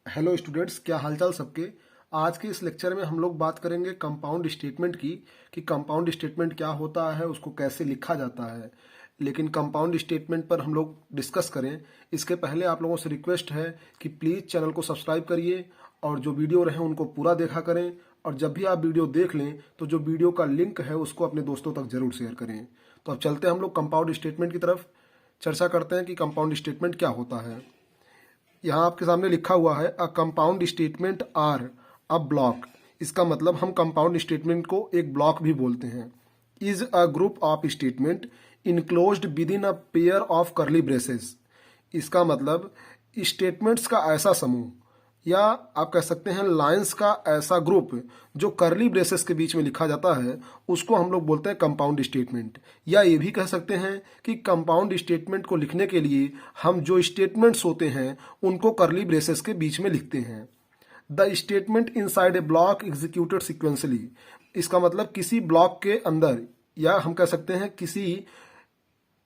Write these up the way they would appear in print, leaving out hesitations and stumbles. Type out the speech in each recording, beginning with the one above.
Hello students, क्या हालचाल सबके। आज के इस लेक्चर में हम लोग बात करेंगे कंपाउंड स्टेटमेंट की कि कंपाउंड स्टेटमेंट क्या होता है, उसको कैसे लिखा जाता है। लेकिन कंपाउंड स्टेटमेंट पर हम लोग डिस्कस करें इसके पहले आप लोगों से रिक्वेस्ट है कि प्लीज़ चैनल को सब्सक्राइब करिए और जो वीडियो रहे उनको पूरा देखा करें। और जब भी आप वीडियो देख लें तो जो वीडियो का लिंक है उसको अपने दोस्तों तक जरूर शेयर करें। तो अब चलते हैं हम लोग कंपाउंड स्टेटमेंट की तरफ, चर्चा करते हैं कि कंपाउंड स्टेटमेंट क्या होता है। यहाँ आपके सामने लिखा हुआ है a compound statement or a block. इसका मतलब हम कंपाउंड स्टेटमेंट को एक ब्लॉक भी बोलते हैं। Is a group of statement enclosed within a pair of curly braces. इसका मतलब स्टेटमेंट्स का ऐसा समूह या आप कह सकते हैं लाइंस का ऐसा ग्रुप जो करली ब्रेसेस के बीच में लिखा जाता है उसको हम लोग बोलते हैं कंपाउंड स्टेटमेंट। या ये भी कह सकते हैं कि कंपाउंड स्टेटमेंट को लिखने के लिए हम जो स्टेटमेंट्स होते हैं उनको करली ब्रेसेस के बीच में लिखते हैं। The statement inside a block executed sequentially. इसका मतलब किसी ब्लॉक के अंदर या हम कह सकते हैं किसी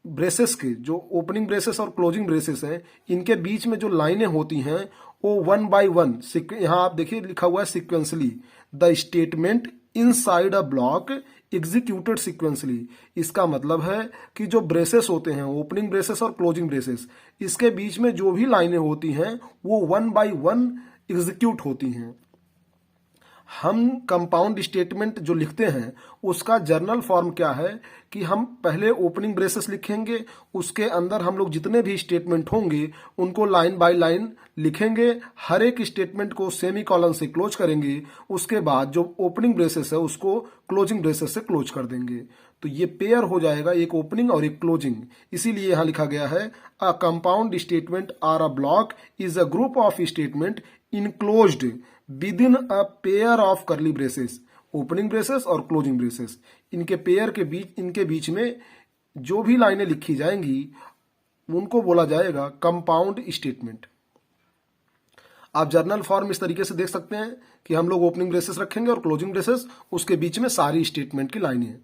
ब्रेसेस के जो ओपनिंग ब्रेसेस और क्लोजिंग ब्रेसेस हैं इनके बीच में जो लाइनें होती हैं वो वन बाय वन, यहाँ आप देखिए लिखा हुआ है sequentially. The statement inside a block executed sequentially. इसका मतलब है कि जो ब्रेसेस होते हैं ओपनिंग ब्रेसेस और क्लोजिंग ब्रेसेस, इसके बीच में जो भी लाइनें होती हैं वो वन बाय वन एग्जीक्यूट होती हैं। हम कंपाउंड स्टेटमेंट जो लिखते हैं उसका जर्नल फॉर्म क्या है कि हम पहले ओपनिंग ब्रेसेस लिखेंगे, उसके अंदर हम लोग जितने भी स्टेटमेंट होंगे उनको लाइन बाय लाइन लिखेंगे, हर एक स्टेटमेंट को सेमी कॉलन से क्लोज करेंगे, उसके बाद जो ओपनिंग ब्रेसेस है उसको क्लोजिंग ब्रेसेस से क्लोज कर देंगे। तो ये पेयर हो जाएगा, एक ओपनिंग और एक क्लोजिंग। इसीलिए यहां लिखा गया है a compound statement or a block is a group of statement enclosed within a pair of curly braces. Opening braces और क्लोजिंग ब्रेसेस इनके पेयर के बीच, इनके बीच में जो भी लाइनें लिखी जाएंगी उनको बोला जाएगा कंपाउंड स्टेटमेंट। आप जर्नल फॉर्म इस तरीके से देख सकते हैं कि हम लोग ओपनिंग ब्रेसेस रखेंगे और क्लोजिंग ब्रेसेस, उसके बीच में सारी स्टेटमेंट की लाइनें हैं।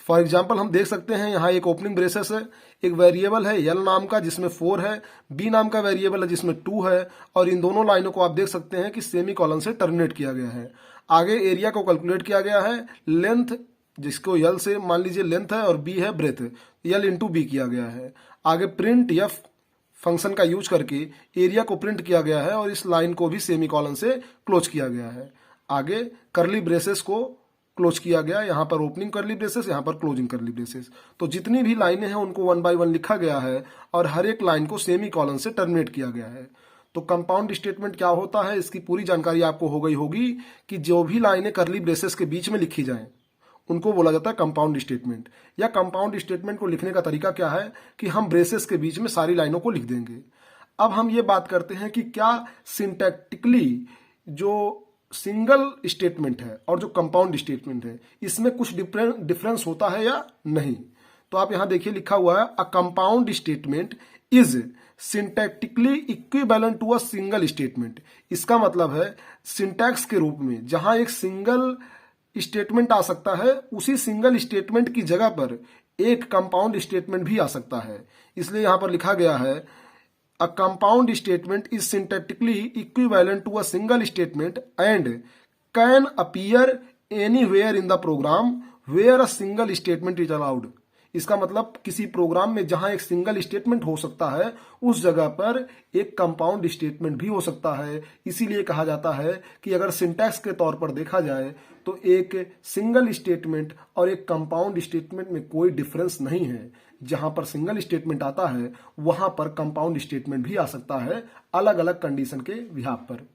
फॉर एग्जाम्पल हम देख सकते हैं यहाँ एक ओपनिंग ब्रेसेस है, एक वेरिएबल है यल नाम का जिसमें 4 है, बी नाम का वेरिएबल है जिसमें 2 है, और इन दोनों लाइनों को आप देख सकते हैं कि सेमी कॉलन से टर्मिनेट किया गया है। आगे एरिया को कैलकुलेट किया गया है, लेंथ जिसको यल से मान लीजिए लेंथ है और बी है ब्रेथ, यल इंटू बी किया गया है। आगे प्रिंट एफ फंक्शन का यूज करके एरिया को प्रिंट किया गया है और इस लाइन को भी सेमी कॉलन से क्लोज किया गया है। आगे करली ब्रेसेस को क्लोज किया गया, यहाँ पर ओपनिंग करली ब्रेसेस, यहाँ पर क्लोजिंग करली ब्रेसेस। तो जितनी भी लाइनें हैं उनको वन बाय वन लिखा गया है और हर एक लाइन को सेमी कॉलन से टर्मिनेट किया गया है। तो कंपाउंड स्टेटमेंट क्या होता है इसकी पूरी जानकारी आपको हो गई होगी कि जो भी लाइनें करली ब्रेसेस के बीच में लिखी जाएं उनको बोला जाता है कंपाउंड स्टेटमेंट। या कंपाउंड स्टेटमेंट को लिखने का तरीका क्या है कि हम ब्रेसेस के बीच में सारी लाइनों को लिख देंगे। अब हम ये बात करते हैं कि क्या सिंटैक्टिकली जो सिंगल स्टेटमेंट है और जो कंपाउंड स्टेटमेंट है इसमें कुछ डिफरेंस होता है या नहीं। तो आप यहां देखिए लिखा हुआ है a compound statement is syntactically equivalent to a single statement. इसका मतलब है सिंटैक्स के रूप में जहां एक सिंगल स्टेटमेंट आ सकता है उसी सिंगल स्टेटमेंट की जगह पर एक कंपाउंड स्टेटमेंट भी आ सकता है। इसलिए यहां पर लिखा गया है A compound statement is syntactically equivalent to a single statement and can appear anywhere in the program where a single statement is allowed। इसका मतलब किसी प्रोग्राम में जहां एक सिंगल स्टेटमेंट हो सकता है उस जगह पर एक कंपाउंड स्टेटमेंट भी हो सकता है। इसीलिए कहा जाता है कि अगर सिंटैक्स के तौर पर देखा जाए तो एक सिंगल स्टेटमेंट और एक कंपाउंड स्टेटमेंट में कोई डिफरेंस नहीं है। जहां पर सिंगल स्टेटमेंट आता है वहां पर कंपाउंड स्टेटमेंट भी आ सकता है अलग अलग कंडीशन के बिहाफ पर।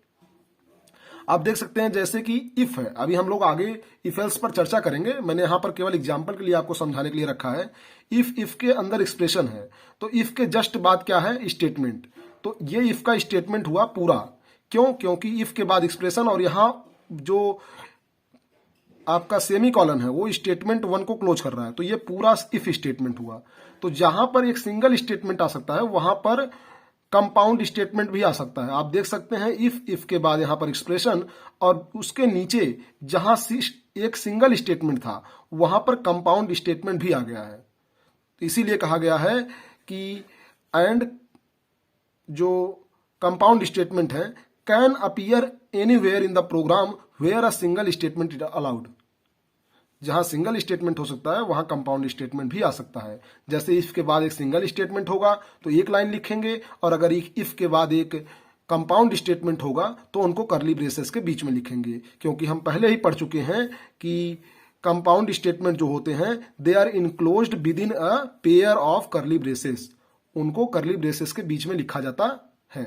आप देख सकते हैं जैसे कि इफ है, अभी हम लोग आगे इफ एल्स पर चर्चा करेंगे, मैंने यहां पर केवल एग्जांपल के लिए आपको समझाने के लिए रखा है। इफ के अंदर एक्सप्रेशन है तो इफ के जस्ट बाद क्या है स्टेटमेंट। तो ये इफ का स्टेटमेंट हुआ पूरा। क्यों? क्योंकि इफ के बाद एक्सप्रेशन और यहां जो आपका सेमी कॉलन है वो स्टेटमेंट 1 को क्लोज कर रहा है, तो ये पूरा इफ स्टेटमेंट हुआ। तो जहां पर एक सिंगल स्टेटमेंट आ सकता है वहां पर कंपाउंड स्टेटमेंट भी आ सकता है। आप देख सकते हैं इफ के बाद यहां पर एक्सप्रेशन और उसके नीचे जहां एक सिंगल स्टेटमेंट था वहां पर कंपाउंड स्टेटमेंट भी आ गया है। तो इसीलिए कहा गया है कि एंड जो कंपाउंड स्टेटमेंट है can appear anywhere in the program where a single statement is allowed. जहां सिंगल स्टेटमेंट हो सकता है वहां कंपाउंड स्टेटमेंट भी आ सकता है। जैसे इफ के बाद एक सिंगल स्टेटमेंट होगा तो एक लाइन लिखेंगे, और अगर इफ के बाद एक कंपाउंड स्टेटमेंट होगा तो उनको करली ब्रेसेस के बीच में लिखेंगे, क्योंकि हम पहले ही पढ़ चुके हैं कि कंपाउंड स्टेटमेंट जो होते हैं they are enclosed within a pair of curly braces, उनको करली ब्रेसेस के बीच में लिखा जाता है।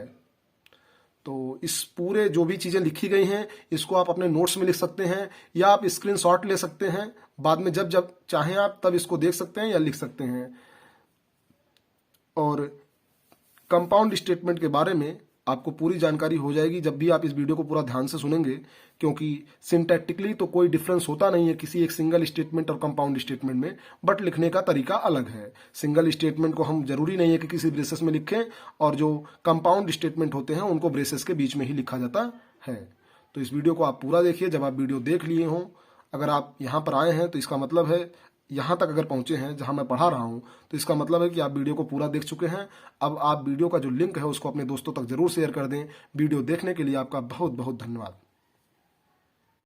तो इस पूरे जो भी चीजें लिखी गई हैं इसको आप अपने नोट्स में लिख सकते हैं, या आप स्क्रीनशॉट ले सकते हैं, बाद में जब जब चाहें आप तब इसको देख सकते हैं या लिख सकते हैं। और कंपाउंड स्टेटमेंट के बारे में आपको पूरी जानकारी हो जाएगी जब भी आप इस वीडियो को पूरा ध्यान से सुनेंगे, क्योंकि सिंटैक्टिकली तो कोई डिफरेंस होता नहीं है किसी एक सिंगल स्टेटमेंट और कंपाउंड स्टेटमेंट में, बट लिखने का तरीका अलग है। सिंगल स्टेटमेंट को हम जरूरी नहीं है कि किसी ब्रेसेस में लिखें, और जो कंपाउंड स्टेटमेंट होते हैं उनको ब्रेसेस के बीच में ही लिखा जाता है। तो इस वीडियो को आप पूरा देखिए। जब आप वीडियो देख लिए हों, अगर आप यहाँ पर आए हैं तो इसका मतलब है, यहाँ तक अगर पहुंचे हैं जहां मैं पढ़ा रहा हूं, तो इसका मतलब है कि आप वीडियो को पूरा देख चुके हैं। अब आप वीडियो का जो लिंक है उसको अपने दोस्तों तक जरूर शेयर कर दें। वीडियो देखने के लिए आपका बहुत बहुत धन्यवाद।